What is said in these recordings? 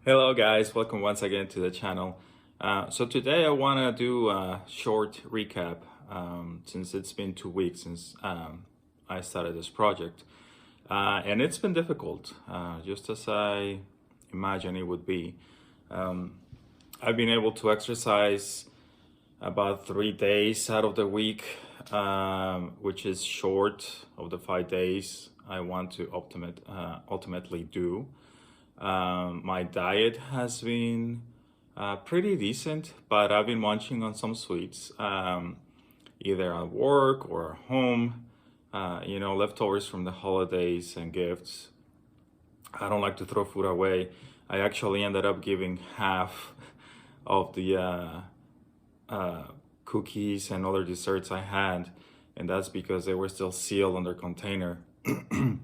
Hello guys, welcome once again to the channel. So today I want to do a short recap since it's been 2 weeks since I started this project. And it's been difficult, just as I imagine it would be. Um, I've been able to exercise about 3 days out of the week, which is short of the 5 days I want to ultimately do. My diet has been pretty decent, but I've been munching on some sweets, either at work or at home. Leftovers from the holidays and gifts. I don't like to throw food away. I actually ended up giving half of the uh, cookies and other desserts I had, and that's because they were still sealed on their container. And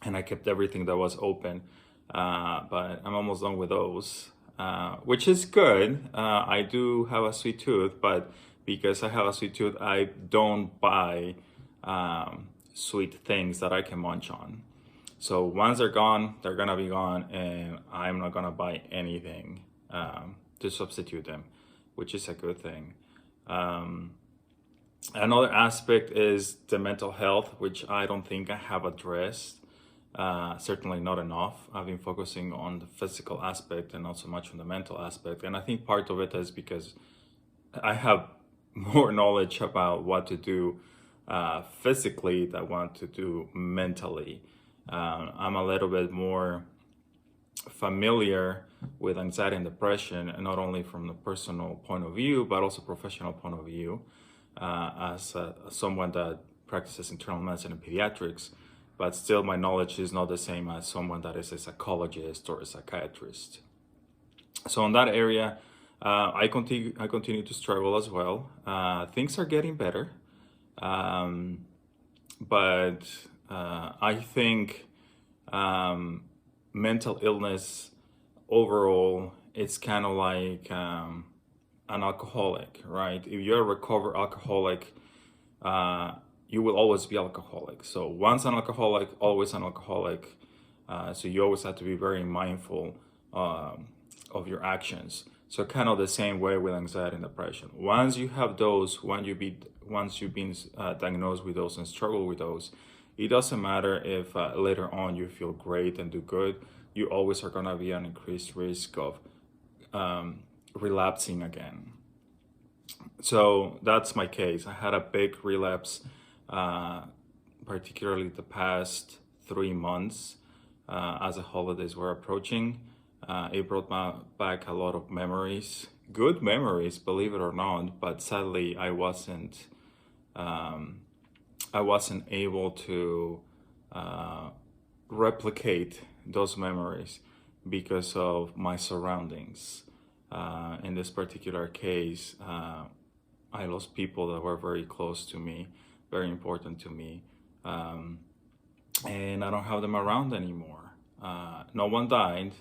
I kept everything that was open. But I'm almost done with those, which is good. I do have a sweet tooth, but because I have a sweet tooth, I don't buy sweet things that I can munch on. So once they're gone, they're gonna be gone, and I'm not gonna buy anything to substitute them, which is a good thing. Um, Another aspect is the mental health, which I don't think I have addressed. Certainly not enough. I've been focusing on the physical aspect and not so much on the mental aspect. And I think part of it is because I have more knowledge about what to do physically than what to do mentally. I'm a little bit more familiar with anxiety and depression, and not only from the personal point of view, but also professional point of view, as someone that practices internal medicine and pediatrics. But still, my knowledge is not the same as someone that is a psychologist or a psychiatrist. So in that area, I continue to struggle as well. Things are getting better, um, but I think mental illness overall, it's kind of like an alcoholic, right? If you're a recovered alcoholic, uh, you will always be alcoholic. So once an alcoholic, always an alcoholic. So you always have to be very mindful of your actions. So kind of the same way with anxiety and depression. Once you have those, once you've been diagnosed with those and struggle with those, it doesn't matter if later on you feel great and do good. You always are gonna be an increased risk of relapsing again. So that's my case. I had a big relapse, uh, particularly the past 3 months as the holidays were approaching. It brought back a lot of memories, good memories, believe it or not. But sadly, um, I wasn't able to uh, replicate those memories because of my surroundings. In this particular case, I lost people that were very close to me, very important to me, um, and I don't have them around anymore. No one died,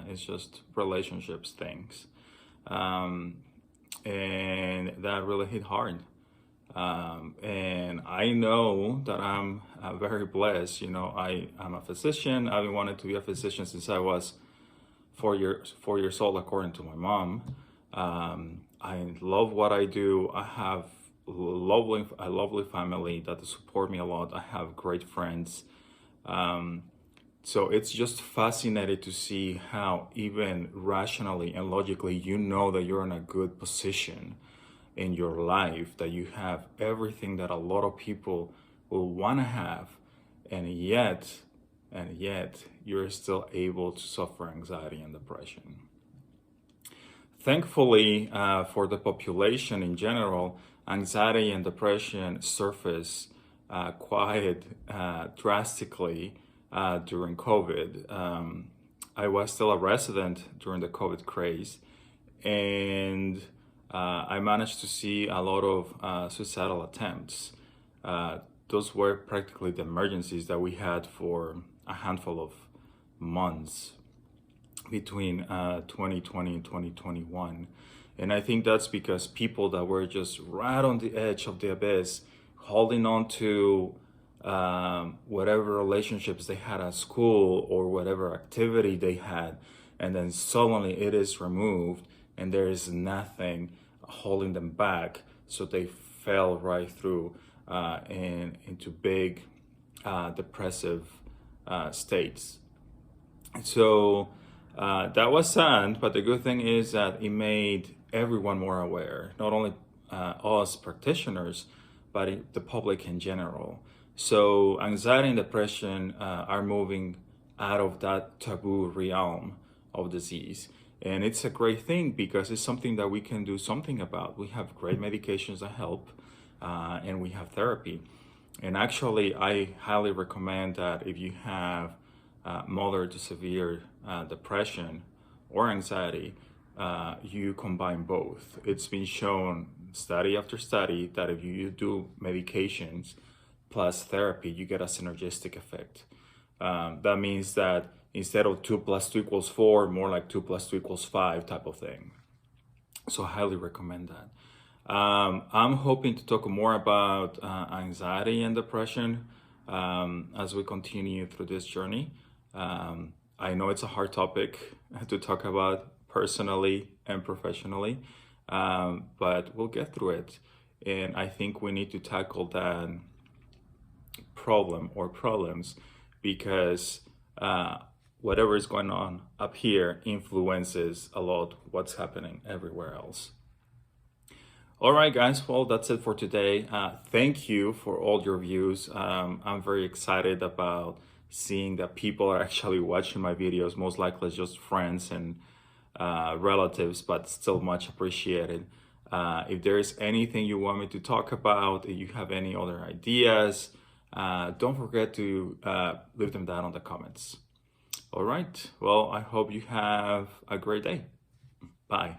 it's just relationships things. Um, and that really hit hard. And I know that I'm very blessed. I'm a physician. I've been wanting to be a physician since I was 4 years old, according to my mom. I love what I do. I have a lovely family that support me a lot. I have great friends. Um, so it's just fascinating to see how even rationally and logically, you know that you're in a good position in your life, that you have everything that a lot of people will want to have, and yet you're still able to suffer anxiety and depression. Thankfully, for the population in general, anxiety and depression surface quite drastically during COVID. I was still a resident during the COVID craze, and I managed to see a lot of suicidal attempts. Those were practically the emergencies that we had for a handful of months between 2020 and 2021. And I think that's because people that were just right on the edge of the abyss, holding on to whatever relationships they had at school or whatever activity they had, and then suddenly it is removed and there is nothing holding them back, so they fell right through and into big depressive states. So that was sad, but the good thing is that it made everyone more aware, not only us practitioners, but the public in general. So anxiety and depression are moving out of that taboo realm of disease. And it's a great thing because it's something that we can do something about. We have great medications that help, and we have therapy. And actually, I highly recommend that if you have moderate to severe depression or anxiety, you combine both. It's been shown, study after study, that if you do medications plus therapy, you get a synergistic effect. That means that instead of 2 + 2 = 4, more like 2 + 2 = 5 type of thing. So I highly recommend that. I'm hoping to talk more about anxiety and depression as we continue through this journey. I know it's a hard topic to talk about personally and professionally, but we'll get through it. And I think we need to tackle that problem or problems because whatever is going on up here influences a lot what's happening everywhere else. All right, guys. Well, that's it for today. Thank you for all your views. I'm very excited about seeing that people are actually watching my videos. Most likely just friends and relatives, but still much appreciated. If there's anything you want me to talk about, if you have any other ideas, don't forget to leave them down in the comments. All right. Well, I hope you have a great day. Bye.